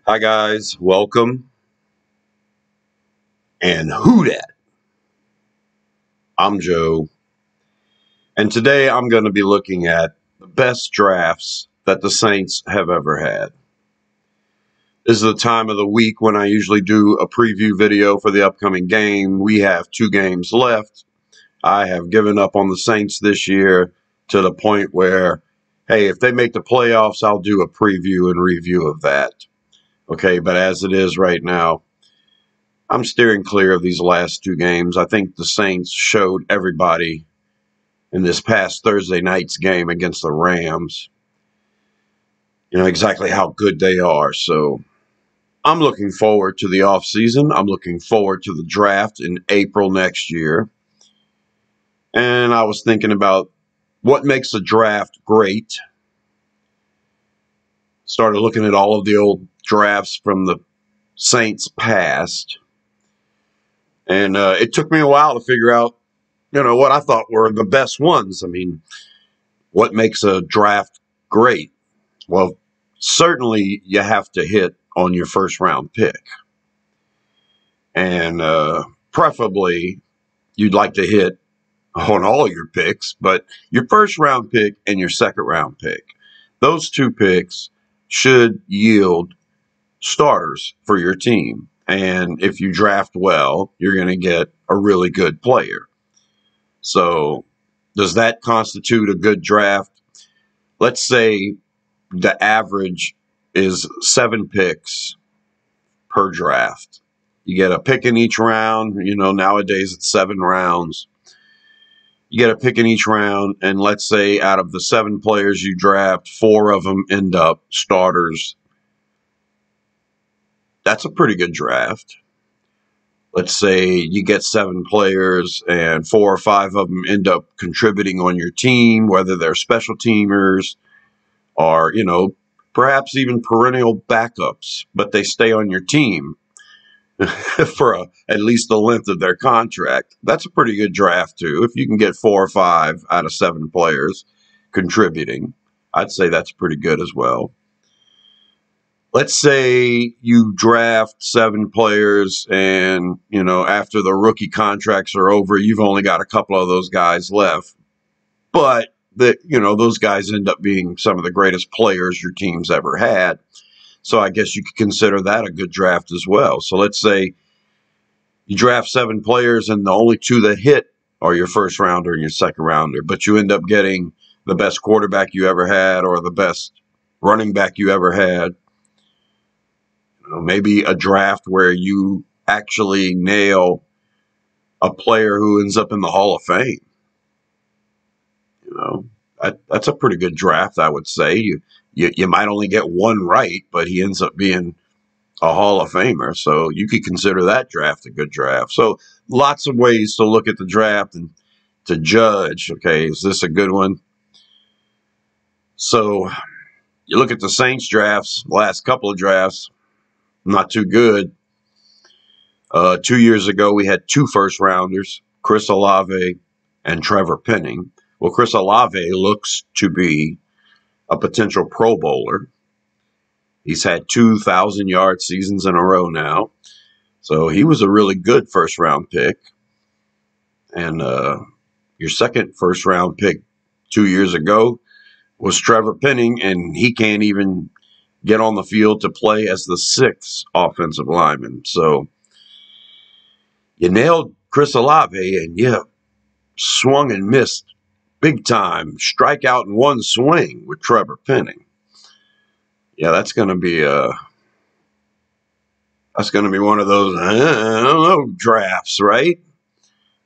Hi guys, welcome. And who dat? I'm Joe, and today I'm going to be looking at the best drafts that the Saints have ever had. This is the time of the week when I usually do a preview video for the upcoming game. We have 2 games left. I have given up on the Saints this year to the point where, hey, if they make the playoffs, I'll do a preview and review of that. Okay, but as it is right now, I'm steering clear of these last 2 games. I think the Saints showed everybody in this past Thursday night's game against the Rams, exactly how good they are. So I'm looking forward to the offseason. I'm looking forward to the draft in April next year. And I was thinking about what makes a draft great. Started looking at all of the old drafts from the Saints past. And it took me a while to figure out, what I thought were the best ones. I mean, what makes a draft great? Well, certainly you have to hit on your first round pick. And preferably you'd like to hit on all your picks, but your first round pick and your second round pick, those 2 picks should yield starters for your team. And if you draft well, you're going to get a really good player. So does that constitute a good draft? Let's say the average is 7 picks per draft. You get a pick in each round. Nowadays it's 7 rounds. You get a pick in each round, and let's say out of the 7 players you draft, 4 of them end up starters. That's a pretty good draft. Let's say you get 7 players and 4 or 5 of them end up contributing on your team, whether they're special teamers or, perhaps even perennial backups, but they stay on your team for at least the length of their contract. That's a pretty good draft, too. If you can get 4 or 5 out of 7 players contributing, I'd say that's pretty good as well. Let's say you draft 7 players and, after the rookie contracts are over, you've only got a couple of those guys left. But those guys end up being some of the greatest players your team's ever had. So I guess you could consider that a good draft as well. So let's say you draft 7 players and the only 2 that hit are your first rounder and your second rounder, but you end up getting the best quarterback you ever had or the best running back you ever had. Maybe a draft where you actually nail a player who ends up in the Hall of Fame. That's a pretty good draft, I would say. You might only get 1 right, but he ends up being a Hall of Famer. So you could consider that draft a good draft. So lots of ways to look at the draft and to judge, okay, is this a good one? So you look at the Saints drafts, last couple of drafts, not too good. 2 years ago, we had 2 first-rounders, Chris Olave and Trevor Penning. Well, Chris Olave looks to be a potential Pro Bowler. He's had 2,000-yard seasons in a row now. So he was a really good first-round pick. And your second first-round pick 2 years ago was Trevor Penning, and he can't even get on the field to play as the 6th offensive lineman. So you nailed Chris Olave, and you swung and missed big time. Strikeout in 1 swing with Trevor Penning. Yeah, that's going to be one of those, I don't know, drafts, right?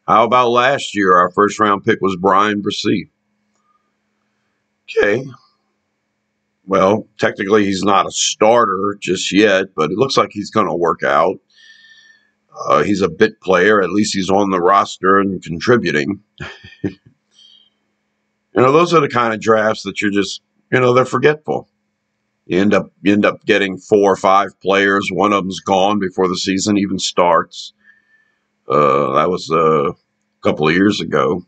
How about last year? Our first round pick was Brian Bresee. Okay. Well, technically he's not a starter just yet, but it looks like he's going to work out. He's a bit player. At least he's on the roster and contributing. Those are the kind of drafts that you're just, they're forgetful. You end up getting 4 or 5 players. One of them's gone before the season even starts. That was a couple of years ago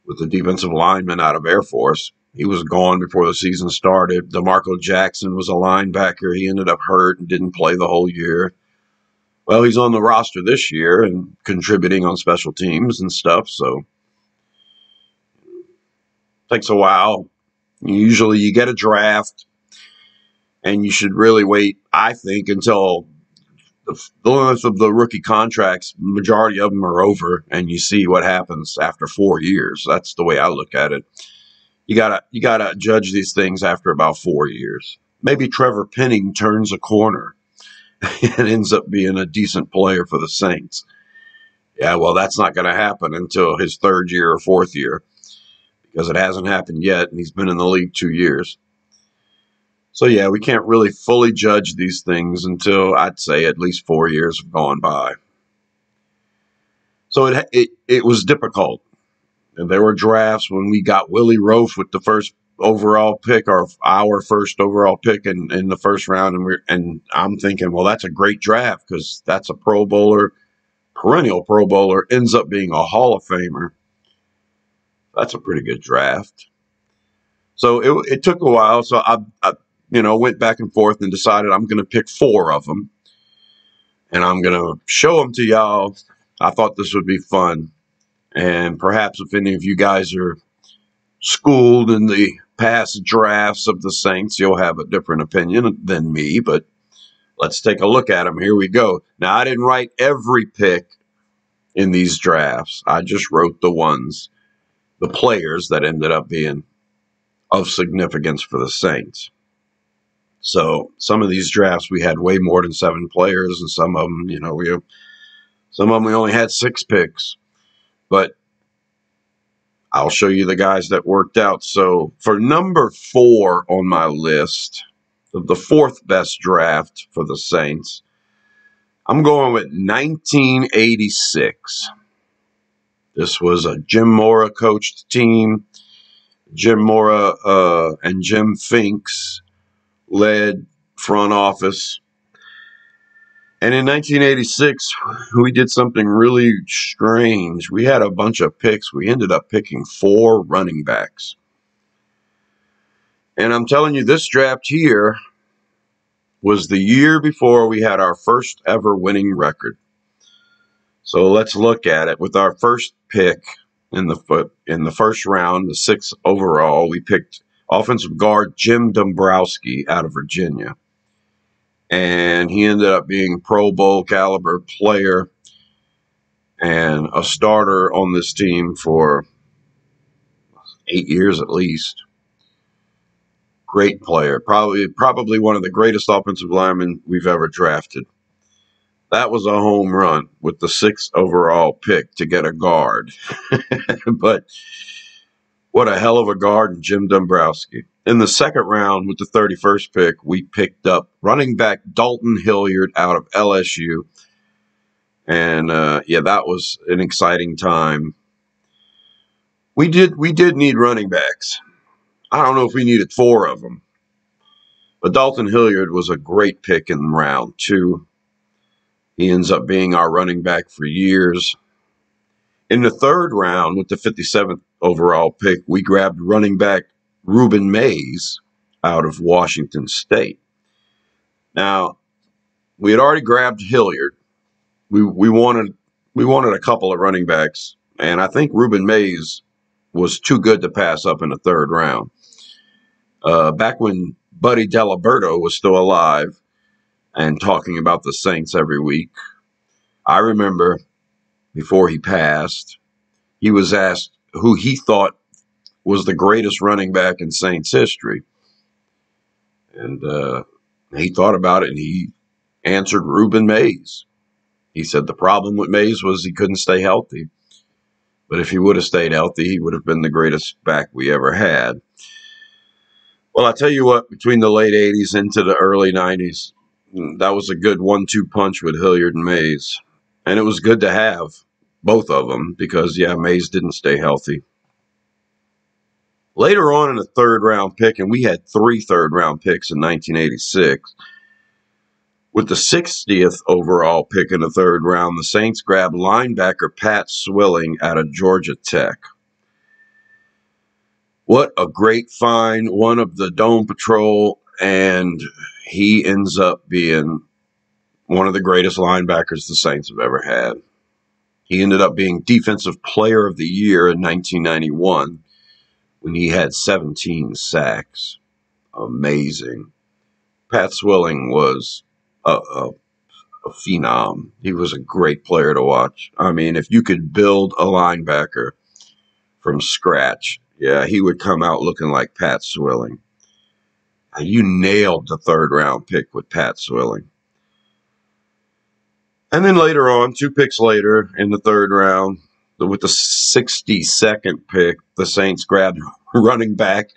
with the defensive lineman out of Air Force. He was gone before the season started. DeMarco Jackson was a linebacker. He ended up hurt and didn't play the whole year. Well, he's on the roster this year and contributing on special teams and stuff, so it takes a while. Usually you get a draft, and you should really wait, I think, until the limits of the rookie contracts, majority of them are over, and you see what happens after 4 years. That's the way I look at it. You gotta judge these things after about 4 years. Maybe Trevor Penning turns a corner and ends up being a decent player for the Saints. Yeah, well, that's not going to happen until his third year or fourth year, because it hasn't happened yet, and he's been in the league 2 years. So, yeah, we can't really fully judge these things until, I'd say, at least 4 years have gone by. So it was difficult. And there were drafts when we got Willie Roaf with the first overall pick, or our first overall pick in the first round, and I'm thinking, well, that's a great draft because that's a Pro Bowler, perennial Pro Bowler, ends up being a Hall of Famer. That's a pretty good draft. So it took a while. So I went back and forth and decided I'm going to pick 4 of them, and I'm going to show them to y'all. I thought this would be fun, and perhaps if any of you guys are schooled in the past drafts of the Saints, you'll have a different opinion than me, but let's take a look at them. Here we go. Now, I didn't write every pick in these drafts. I just wrote the players that ended up being of significance for the Saints. So some of these drafts we had way more than 7 players, and some of them, we only had 6 picks. But I'll show you the guys that worked out. So for number 4 on my list of the 4th best draft for the Saints, I'm going with 1986. This was a Jim Mora coached team. Jim Mora and Jim Finks led front office. And in 1986, we did something really strange. We had a bunch of picks. We ended up picking 4 running backs. And I'm telling you, this draft here was the year before we had our first ever winning record. So let's look at it. With our first pick in the first round, the 6th overall, we picked offensive guard Jim Dombrowski out of Virginia. And he ended up being a Pro Bowl caliber player and a starter on this team for 8 years at least. Great player. Probably one of the greatest offensive linemen we've ever drafted. That was a home run with the 6th overall pick to get a guard. But what a hell of a guard in Jim Dombrowski. In the 2nd round, with the 31st pick, we picked up running back Dalton Hilliard out of LSU. And, that was an exciting time. We did need running backs. I don't know if we needed 4 of them. But Dalton Hilliard was a great pick in round 2. He ends up being our running back for years. In the 3rd round, with the 57th overall pick, we grabbed running back Ruben Mays out of Washington State. Now, we had already grabbed Hilliard. We wanted a couple of running backs, and I think Ruben Mays was too good to pass up in the 3rd round. Back when Buddy Diliberto was still alive and talking about the Saints every week, I remember before he passed, he was asked who he thought was the greatest running back in Saints history. And he thought about it, and he answered Ruben Mays. He said the problem with Mays was he couldn't stay healthy. But if he would have stayed healthy, he would have been the greatest back we ever had. Well, I tell you what, between the late 80s into the early 90s, that was a good 1-2 punch with Hilliard and Mays. And it was good to have both of them because, Mays didn't stay healthy. Later on in the 3rd round pick, and we had 3 third-round picks in 1986, with the 60th overall pick in the 3rd round, the Saints grabbed linebacker Pat Swilling out of Georgia Tech. What a great find, one of the Dome Patrol, and he ends up being one of the greatest linebackers the Saints have ever had. He ended up being Defensive Player of the Year in 1991 when he had 17 sacks. Amazing. Pat Swilling was a phenom. He was a great player to watch. I mean, if you could build a linebacker from scratch, yeah, he would come out looking like Pat Swilling. You nailed the third round pick with Pat Swilling. And then later on, 2 picks later in the third round, with the 62nd pick, the Saints grabbed running back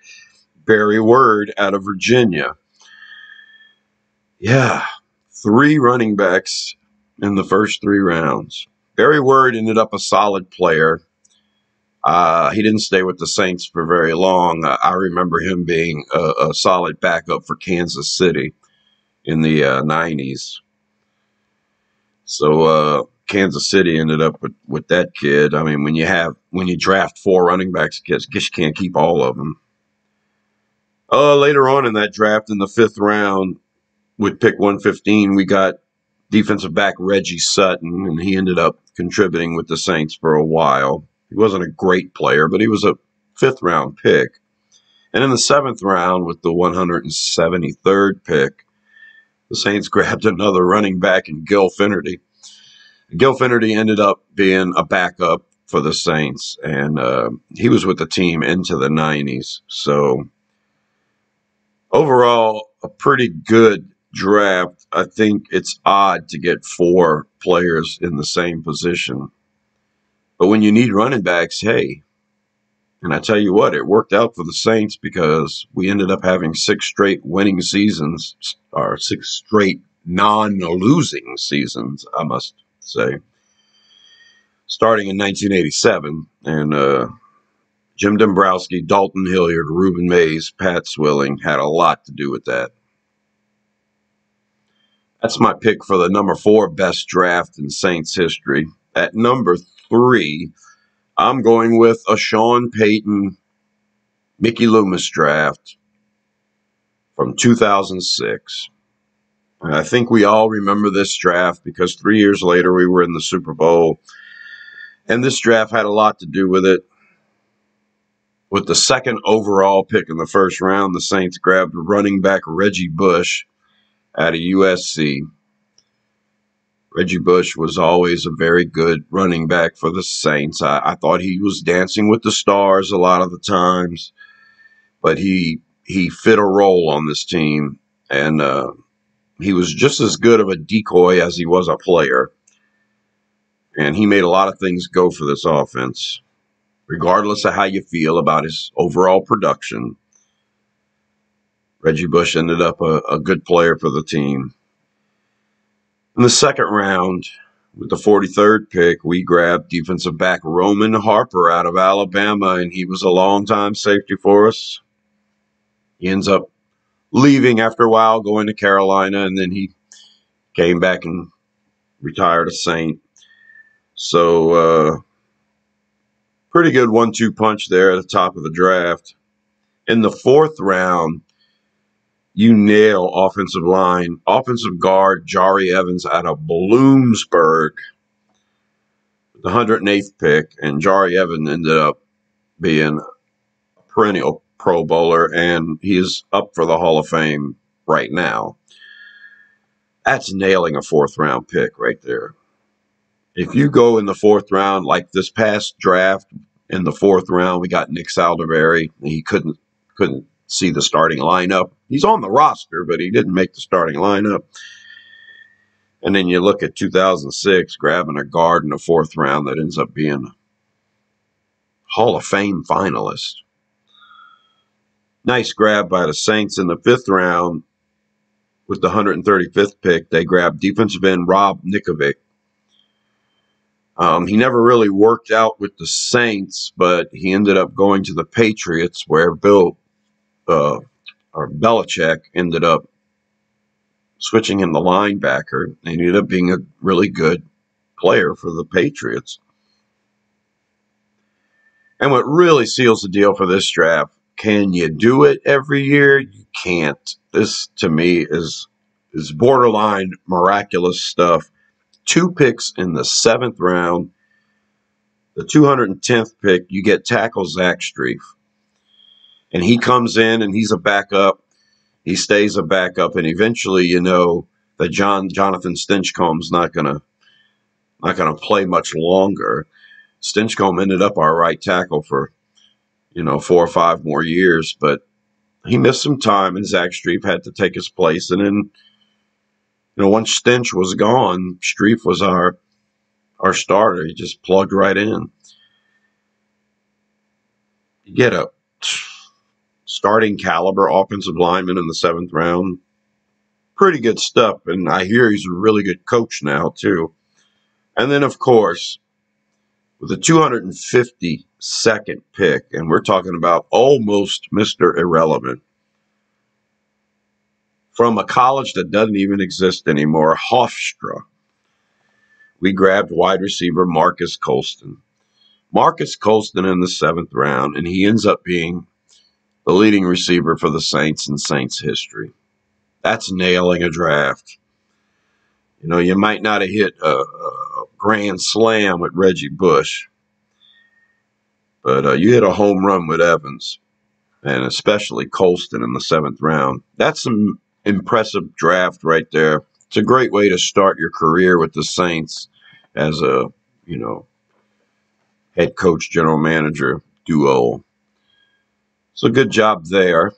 Barry Word out of Virginia. Yeah, 3 running backs in the first 3 rounds. Barry Word ended up a solid player. He didn't stay with the Saints for very long. I remember him being a solid backup for Kansas City in the 90s. So Kansas City ended up with that kid. I mean, when you draft 4 running backs, I guess you can't keep all of them. Later on in that draft, in the 5th round, with pick 115, we got defensive back Reggie Sutton, and he ended up contributing with the Saints for a while. He wasn't a great player, but he was a 5th round pick. And in the 7th round, with the 173rd pick, the Saints grabbed another running back in Gil Finnerty. Gil Finnerty ended up being a backup for the Saints, and he was with the team into the 90s. So overall, a pretty good draft. I think it's odd to get 4 players in the same position. But when you need running backs, hey, and I tell you what, it worked out for the Saints because we ended up having 6 straight winning seasons, or 6 straight non-losing seasons, I must say, starting in 1987. And Jim Dombrowski, Dalton Hilliard, Reuben Mays, Pat Swilling had a lot to do with that. That's my pick for the number 4 best draft in Saints history. At number 3, I'm going with a Sean Payton, Mickey Loomis draft from 2006. And I think we all remember this draft because 3 years later we were in the Super Bowl. And this draft had a lot to do with it. With the 2nd overall pick in the 1st round, the Saints grabbed running back Reggie Bush out of USC. Reggie Bush was always a very good running back for the Saints. I thought he was dancing with the stars a lot of the times, but he fit a role on this team, and he was just as good of a decoy as he was a player, and he made a lot of things go for this offense. Regardless of how you feel about his overall production, Reggie Bush ended up a good player for the team. In the 2nd round, with the 43rd pick, we grabbed defensive back Roman Harper out of Alabama, and he was a long-time safety for us. He ends up leaving after a while, going to Carolina, and then he came back and retired a Saint. So, pretty good 1-2 punch there at the top of the draft. In the 4th round, you nail offensive line. Offensive guard Jari Evans out of Bloomsburg, the 108th pick, and Jari Evans ended up being a perennial Pro Bowler, and he is up for the Hall of Fame right now. That's nailing a 4th round pick right there. If you go in the 4th round, like this past draft, in the 4th round, we got Nick Saldivari. He couldn't see the starting lineup. He's on the roster, but he didn't make the starting lineup. And then you look at 2006, grabbing a guard in the 4th round that ends up being a Hall of Fame finalist. Nice grab by the Saints in the 5th round. With the 135th pick, they grabbed defensive end Rob Ninkovich. He never really worked out with the Saints, but he ended up going to the Patriots, where Belichick ended up switching him to linebacker, and he ended up being a really good player for the Patriots. And what really seals the deal for this draft can you do it every year? You can't. This, to me, is borderline miraculous stuff. 2 picks in the 7th round. The 210th pick, you get tackle Zach Strief. And he comes in and he's a backup. He stays a backup, and eventually, you know, that Jonathan Stinchcombe's not gonna play much longer. Stinchcombe ended up our right tackle for, 4 or 5 more years, but he missed some time, and Zach Strief had to take his place. And then, once Stinch was gone, Strief was our starter. He just plugged right in. You get a starting caliber offensive lineman in the 7th round. Pretty good stuff, and I hear he's a really good coach now, too. And then, of course, with the 252nd pick, and we're talking about almost Mr. Irrelevant, from a college that doesn't even exist anymore, Hofstra, we grabbed wide receiver Marcus Colston. Marcus Colston in the 7th round, and he ends up being the leading receiver for the Saints in Saints history. That's nailing a draft. You might not have hit a grand slam with Reggie Bush, but you hit a home run with Evans, and especially Colston in the 7th round. That's some impressive draft right there. It's a great way to start your career with the Saints as a, head coach, general manager duo. So good job there.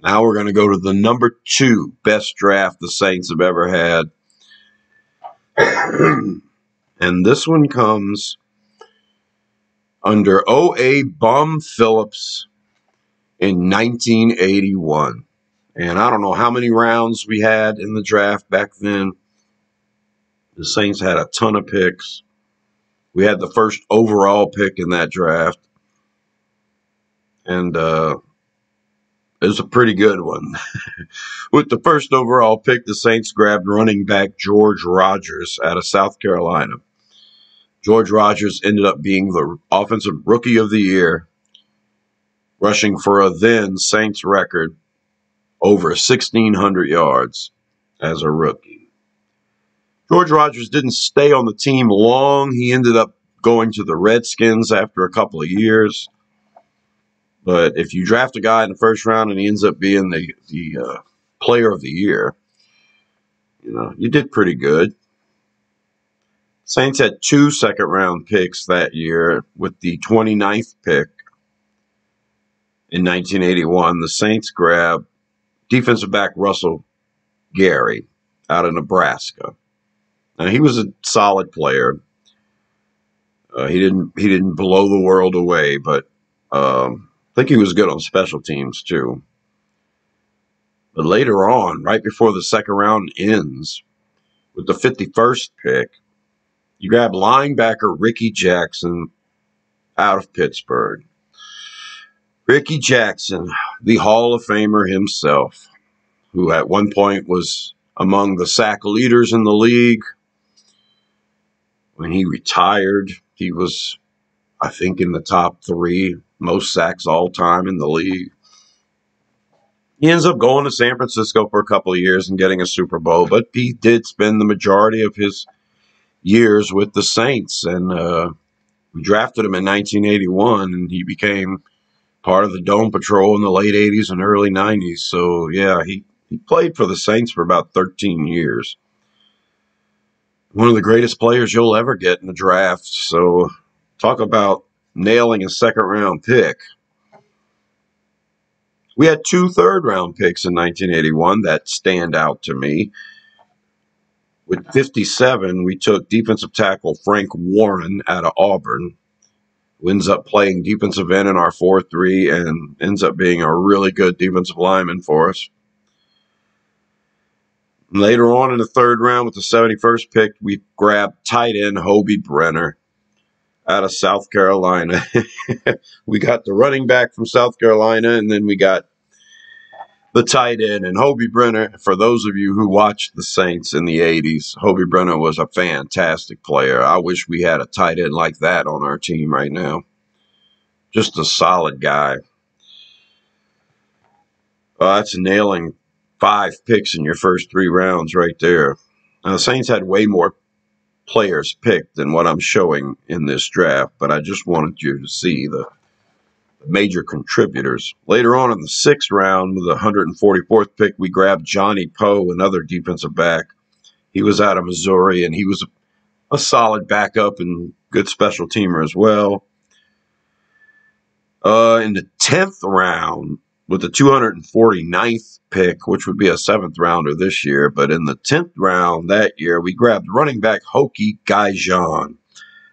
Now we're going to go to the number 2 best draft the Saints have ever had. And this one comes under O.A. Bum Phillips in 1981. And I don't know how many rounds we had in the draft back then. The Saints had a ton of picks. We had the first overall pick in that draft. And it was a pretty good one. With the first overall pick, the Saints grabbed running back George Rogers out of South Carolina. George Rogers ended up being the offensive rookie of the year, rushing for a then Saints record over 1,600 yards as a rookie. George Rogers didn't stay on the team long. He ended up going to the Redskins after a couple of years. But if you draft a guy in the first round and he ends up being the player of the year, you did pretty good. Saints had 2 second-round picks that year. With the 29th pick in 1981, the Saints grabbed defensive back Russell Gary out of Nebraska. Now, he was a solid player. He didn't blow the world away, but I think he was good on special teams too. But later on, right before the second round ends, with the 51st pick, you grab linebacker Ricky Jackson out of Pittsburgh. Ricky Jackson, the Hall of Famer himself, who at one point was among the sack leaders in the league. When he retired, he was, I think, in the top 3 most sacks all time in the league. He ends up going to San Francisco for a couple of years and getting a Super Bowl, but he did spend the majority of his years with the Saints, and we drafted him in 1981, and he became part of the Dome Patrol in the late 80s and early 90s. So, yeah, he played for the Saints for about 13 years. One of the greatest players you'll ever get in the draft. So talk about nailing a second-round pick. We had 2 third-round picks in 1981 that stand out to me. With 57, we took defensive tackle Frank Warren out of Auburn, who ends up playing defensive end in our 4-3 and ends up being a really good defensive lineman for us. Later on in the 3rd round with the 71st pick, we grabbed tight end Hobie Brenner out of South Carolina. We got the running back from South Carolina, and then we got the tight end. And Hobie Brenner, for those of you who watched the Saints in the 80s, Hobie Brenner was a fantastic player. I wish we had a tight end like that on our team right now. Just a solid guy. That's nailing 5 picks in your first 3 rounds right there. Now, the Saints had way more players picked than what I'm showing in this draft, but I just wanted you to see the major contributors. Later on in the 6th round, with the 144th pick, we grabbed Johnny Poe, another defensive back. He was out of Missouri, and he was a solid backup and good special teamer as well. In the 10th round, with the 249th pick, which would be a 7th rounder this year, but in the 10th round that year, we grabbed running back Hokie Guyjon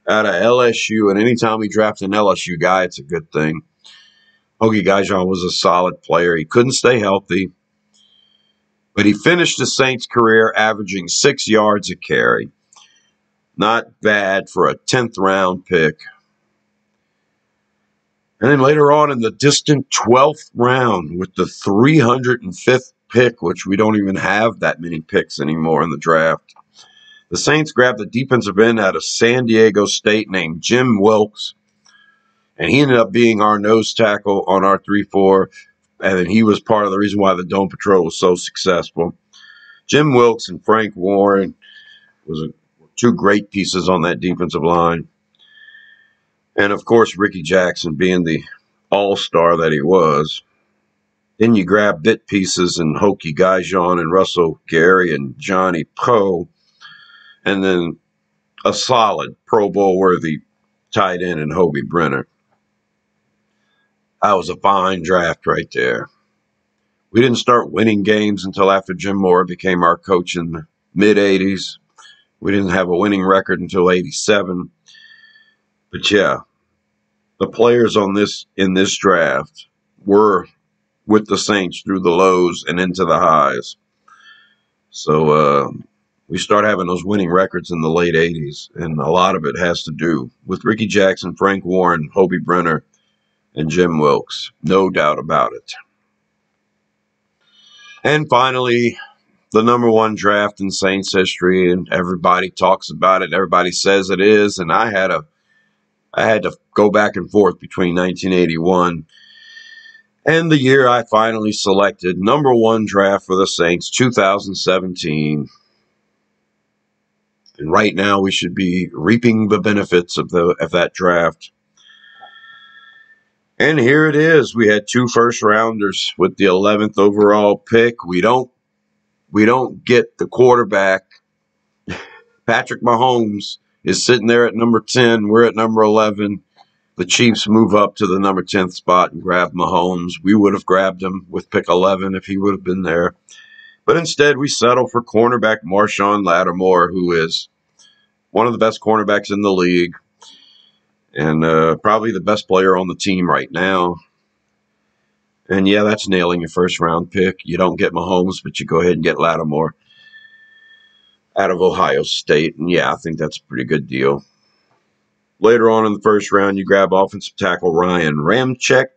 out of LSU. And anytime we draft an LSU guy, it's a good thing. Hokie Guyjon was a solid player. He couldn't stay healthy, but he finished the Saints' career averaging 6 yards a carry. Not bad for a 10th round pick. And then later on in the distant 12th round with the 305th pick, which we don't even have that many picks anymore in the draft, the Saints grabbed a defensive end out of San Diego State named Jim Wilkes. And he ended up being our nose tackle on our 3-4. And then he was part of the reason why the Dome Patrol was so successful. Jim Wilkes and Frank Warren were 2 great pieces on that defensive line. And, of course, Ricky Jackson being the all-star that he was. Then you grab bit pieces and Hokie Guyjon and Russell Gary and Johnny Poe. And then a solid Pro Bowl-worthy tight end in Hobie Brenner. That was a fine draft right there. We didn't start winning games until after Jim Mora became our coach in the mid-'80s. We didn't have a winning record until 87. But yeah, the players in this draft were with the Saints through the lows and into the highs. So we start having those winning records in the late 80s, and a lot of it has to do with Ricky Jackson, Frank Warren, Hobie Brenner, and Jim Wilkes. No doubt about it. And finally, the number 1 draft in Saints history, and everybody talks about it. Everybody says it is, and I had to go back and forth between 1981 and the year I finally selected. Number 1 draft for the Saints, 2017. And right now we should be reaping the benefits of that draft. And here it is. We had 2 first-rounders with the 11th overall pick. We don't get the quarterback. Patrick Mahomes is sitting there at number 10. We're at number 11. The Chiefs move up to the number 10th spot and grab Mahomes. We would have grabbed him with pick 11 if he would have been there. But instead, we settle for cornerback Marshawn Lattimore, who is one of the best cornerbacks in the league and probably the best player on the team right now. And yeah, that's nailing your first-round pick. You don't get Mahomes, but you go ahead and get Lattimore out of Ohio State. And yeah, I think that's a pretty good deal. Later on in the first round, you grab offensive tackle Ryan Ramczyk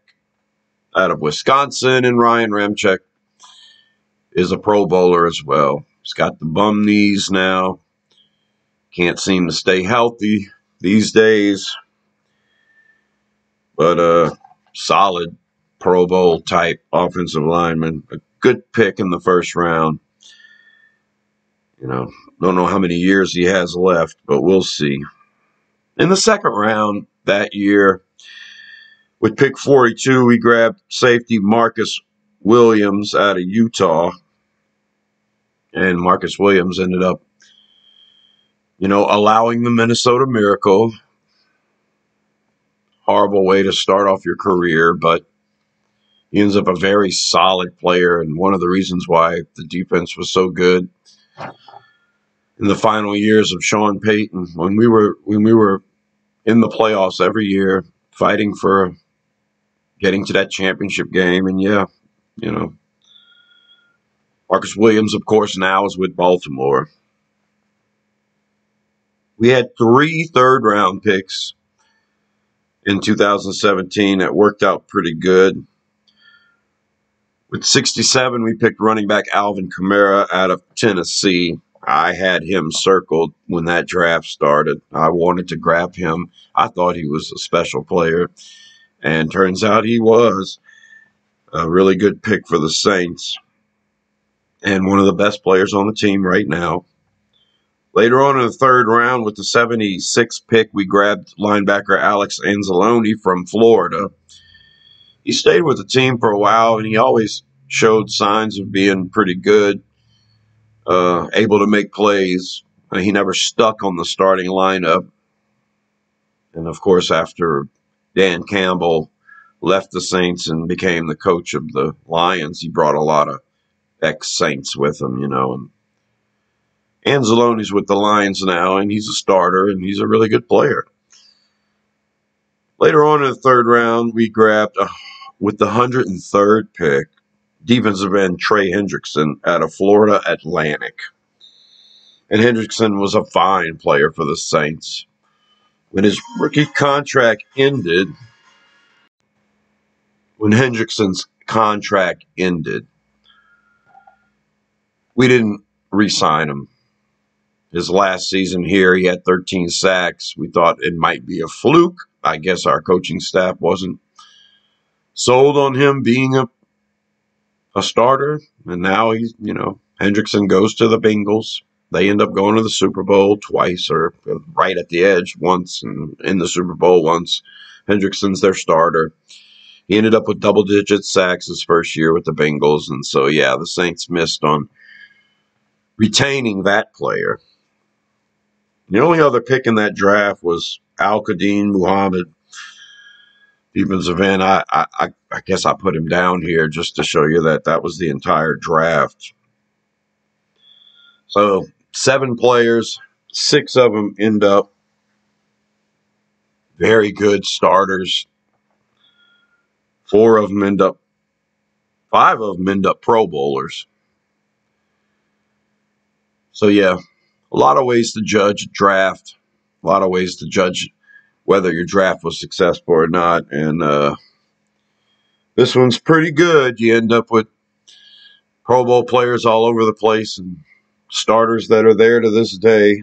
out of Wisconsin. And Ryan Ramczyk is a Pro Bowler as well. He's got the bum knees now. Can't seem to stay healthy these days. But solid Pro Bowl type offensive lineman. A good pick in the first round. Don't know how many years he has left, but we'll see. In the second round that year, with pick 42, we grabbed safety Marcus Williams out of Utah. And Marcus Williams ended up, allowing the Minnesota Miracle. Horrible way to start off your career, but he ends up a very solid player, and one of the reasons why the defense was so good in the final years of Sean Payton, when we were in the playoffs every year, fighting for getting to that championship game. And yeah, Marcus Williams, of course, now is with Baltimore. We had 3 third-round picks in 2017 that worked out pretty good. With 67, we picked running back Alvin Kamara out of Tennessee. I had him circled when that draft started. I wanted to grab him. I thought he was a special player. And turns out he was a really good pick for the Saints and one of the best players on the team right now. Later on in the third round, with the 76th pick, we grabbed linebacker Alex Anzalone from Florida. He stayed with the team for a while, and he always showed signs of being pretty good, able to make plays. He never stuck on the starting lineup. And, of course, after Dan Campbell left the Saints and became the coach of the Lions, he brought a lot of ex-Saints with him, and Anzalone's with the Lions now, and he's a starter, and he's a really good player. Later on in the third round, we grabbed, with the 103rd pick, defensive end Trey Hendrickson out of Florida Atlantic. And Hendrickson was a fine player for the Saints. When his rookie contract ended, we didn't re-sign him. His last season here, he had 13 sacks. We thought it might be a fluke. I guess our coaching staff wasn't sold on him being a starter. And now he's, Hendrickson goes to the Bengals. They end up going to the Super Bowl twice, or right at the edge once, and in the Super Bowl once. Hendrickson's their starter. He ended up with double-digit sacks his first year with the Bengals. And so, yeah, the Saints missed on retaining that player. The only other pick in that draft was Al-Quadin Muhammad, defensive end. I guess I put him down here just to show you that was the entire draft. So 7 players, 6 of them end up very good starters. 5 of them end up Pro Bowlers. So yeah, a lot of ways to judge draft, a lot of ways to judge whether your draft was successful or not. And this one's pretty good. You end up with Pro Bowl players all over the place and starters that are there to this day.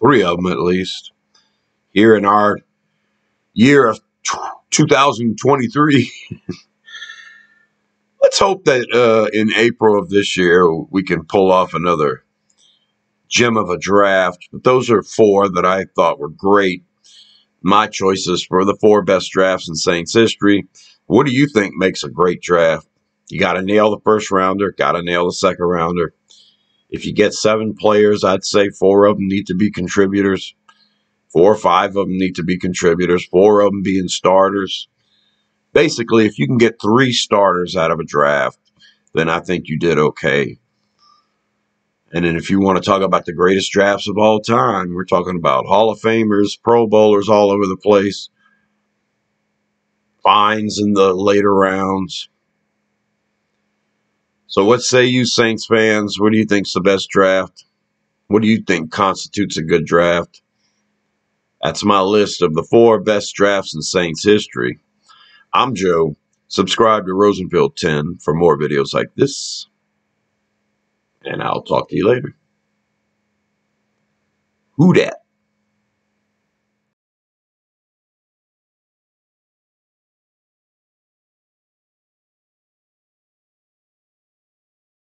3 of them at least. Here in our year of 2023. Let's hope that in April of this year we can pull off another gem of a draft. But those are 4 that I thought were great. My choices for the 4 best drafts in Saints history. What do you think makes a great draft? You got to nail the first rounder, got to nail the second rounder. If you get 7 players, I'd say 4 of them need to be contributors. 4 or 5 of them need to be contributors. 4 of them being starters. Basically, if you can get 3 starters out of a draft, then I think you did okay. And then if you want to talk about the greatest drafts of all time, we're talking about Hall of Famers, Pro Bowlers all over the place, finds in the later rounds. So what say you, Saints fans? What do you think's the best draft? What do you think constitutes a good draft? That's my list of the 4 best drafts in Saints history. I'm Joe. Subscribe to Rosenfield 10 for more videos like this. And I'll talk to you later. Who dat?